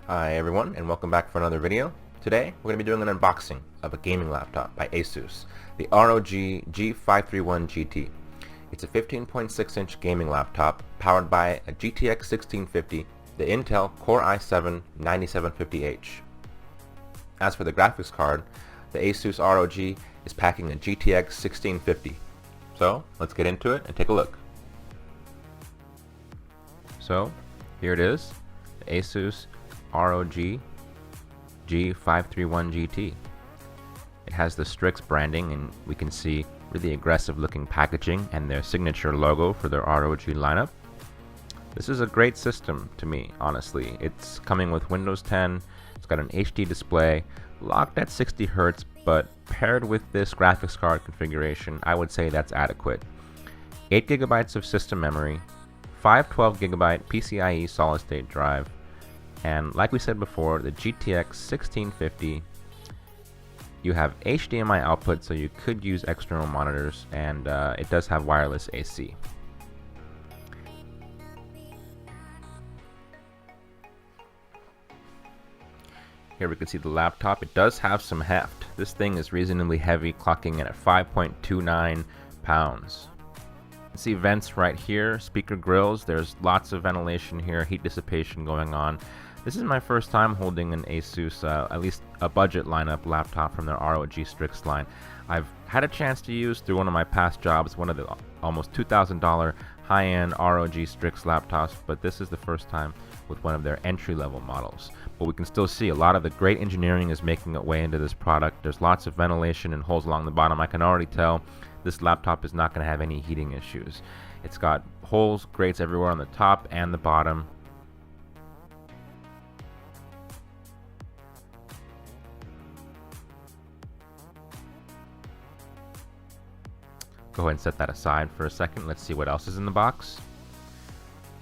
Hi everyone, and welcome back for another video. Today we're going to be doing an unboxing of a gaming laptop by Asus, the ROG G531GT. It's a 15.6-inch gaming laptop powered by a GTX 1650, the Intel Core i7-9750H. As for the graphics card, the Asus ROG is packing a GTX 1650. So let's get into it and take a look. So here it is, the Asus ROG G531GT. It has the Strix branding, and we can see really aggressive looking packaging and their signature logo for their ROG lineup. This is a great system to me, honestly. It's coming with Windows 10, it's got an HD display, locked at 60 Hz, but paired with this graphics card configuration, I would say that's adequate. 8 GB of system memory, 5 12GB PCIe solid state drive, and like we said before, the GTX 1650, you have HDMI output, so you could use external monitors, and it does have wireless AC. Here we can see the laptop. It does have some heft. This thing is reasonably heavy, clocking in at 5.29 pounds. You can see vents right here, speaker grills. There's lots of ventilation here, heat dissipation going on. This is my first time holding an Asus, at least a budget lineup laptop from their ROG Strix line. I've had a chance to use through one of my past jobs, one of the almost $2,000 high-end ROG Strix laptops, but this is the first time with one of their entry-level models. But we can still see a lot of the great engineering is making its way into this product. There's lots of ventilation and holes along the bottom. I can already tell this laptop is not going to have any heating issues. It's got holes, grates everywhere on the top and the bottom. Go ahead and set that aside for a second. Let's see what else is in the box.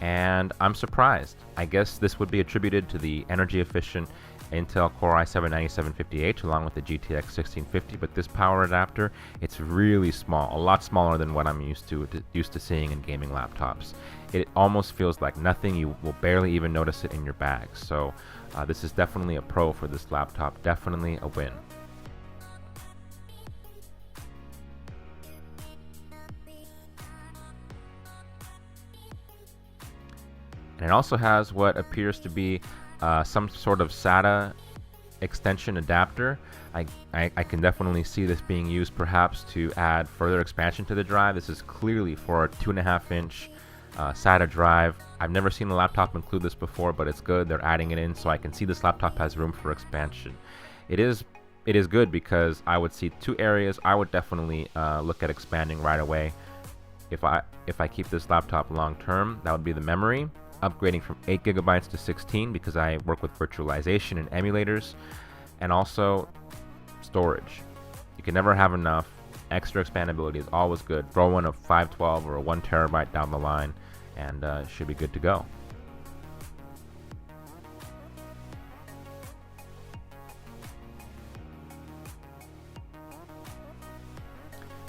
And I'm surprised. I guess this would be attributed to the energy efficient Intel Core i7-9750H along with the GTX 1650, but this power adapter, it's really small, a lot smaller than what I'm used to seeing in gaming laptops. It almost feels like nothing. You will barely even notice it in your bag. So this is definitely a pro for this laptop, definitely a win. And it also has what appears to be some sort of SATA extension adapter. I can definitely see this being used perhaps to add further expansion to the drive. This is clearly for a 2.5-inch SATA drive. I've never seen a laptop include this before, but it's good. They're adding it in, so I can see this laptop has room for expansion. It is good because I would see two areas I would definitely look at expanding right away. If I keep this laptop long term, that would be the memory. Upgrading from 8 GB to 16 because I work with virtualization and emulators, and also storage. You can never have enough. Extra expandability is always good. Throw one of 512 or a 1 TB down the line, and should be good to go.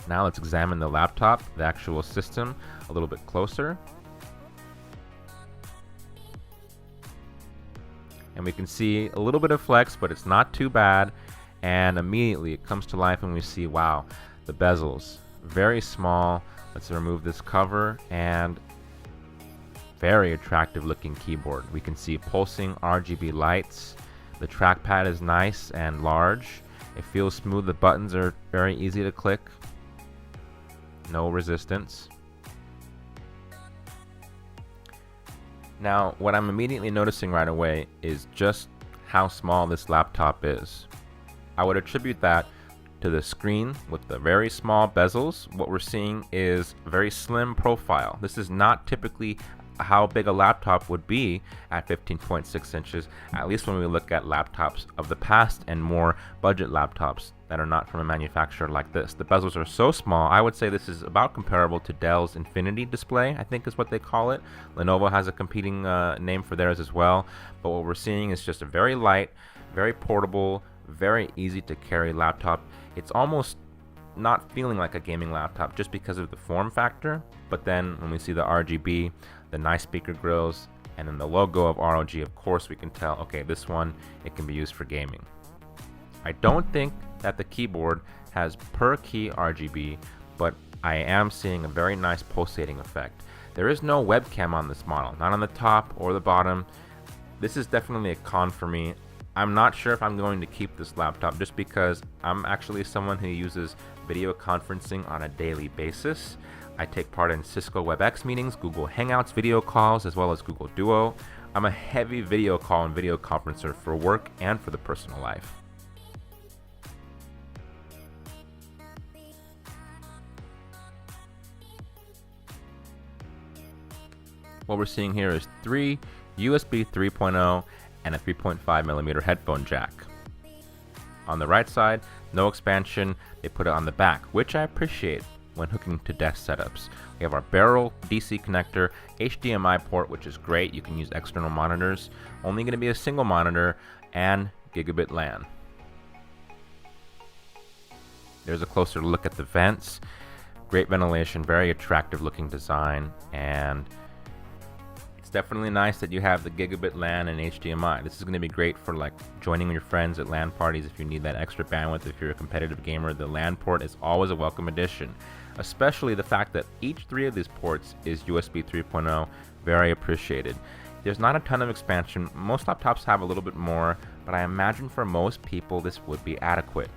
Now let's examine the laptop, the actual system, a little bit closer. And we can see a little bit of flex, but it's not too bad. And immediately it comes to life and we see, wow, the bezels, very small. Let's remove this cover, and very attractive looking keyboard. We can see pulsing RGB lights. The trackpad is nice and large. It feels smooth. The buttons are very easy to click. No resistance. Now, what I'm immediately noticing right away is just how small this laptop is. I would attribute that to the screen with the very small bezels. What we're seeing is a very slim profile. This is not typically how big a laptop would be at 15.6 inches, at least when we look at laptops of the past and more budget laptops that are not from a manufacturer like this. The bezels are so small. I would say this is about comparable to Dell's Infinity display, I think is what they call it. Lenovo has a competing name for theirs as well, but what we're seeing is just a very light, very portable, very easy to carry laptop. It's almost not feeling like a gaming laptop just because of the form factor, but then when we see the RGB, the nice speaker grills, And then the logo of ROG, of course, we can tell, okay, this one, it can be used for gaming. I don't think that the keyboard has per key RGB, but I am seeing a very nice pulsating effect. There is no webcam on this model, not on the top or the bottom. This is definitely a con for me. I'm not sure if I'm going to keep this laptop just because I'm actually someone who uses video conferencing on a daily basis. I take part in Cisco WebEx meetings, Google Hangouts video calls, as well as Google Duo. I'm a heavy video call and video conferencer for work and for the personal life. What we're seeing here is 3 USB 3.0 and a 3.5mm headphone jack. On the right side, no expansion, they put it on the back, which I appreciate when hooking to desk setups. We have our barrel DC connector, HDMI port, which is great, you can use external monitors, only going to be a single monitor, and gigabit LAN. There's a closer look at the vents, great ventilation, very attractive looking design, and it's definitely nice that you have the gigabit LAN and HDMI. This is going to be great for like joining your friends at LAN parties if you need that extra bandwidth. If you're a competitive gamer, the LAN port is always a welcome addition, especially the fact that each 3 of these ports is USB 3.0, very appreciated. There's not a ton of expansion. Most laptops have a little bit more, but I imagine for most people this would be adequate.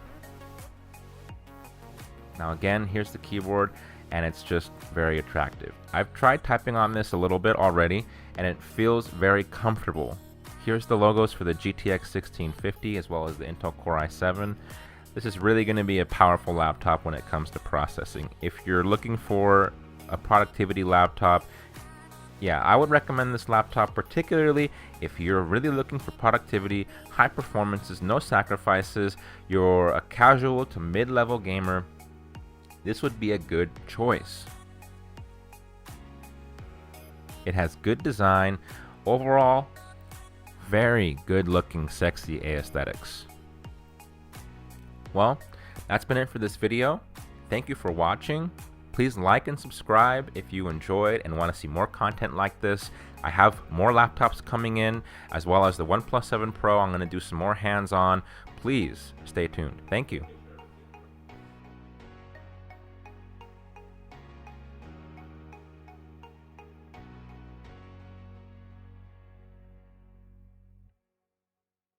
Now again, here's the keyboard, and it's just very attractive. I've tried typing on this a little bit already, and it feels very comfortable. Here's the logos for the GTX 1650 as well as the Intel Core i7. This is really going to be a powerful laptop when it comes to processing. If you're looking for a productivity laptop, yeah, I would recommend this laptop, particularly if you're really looking for productivity, high performances, no sacrifices, you're a casual to mid-level gamer. This would be a good choice. It has good design, overall, very good looking, sexy aesthetics. Well, that's been it for this video. Thank you for watching. Please like and subscribe if you enjoyed and want to see more content like this. I have more laptops coming in, as well as the OnePlus 7 Pro. I'm going to do some more hands-on. Please stay tuned. Thank you.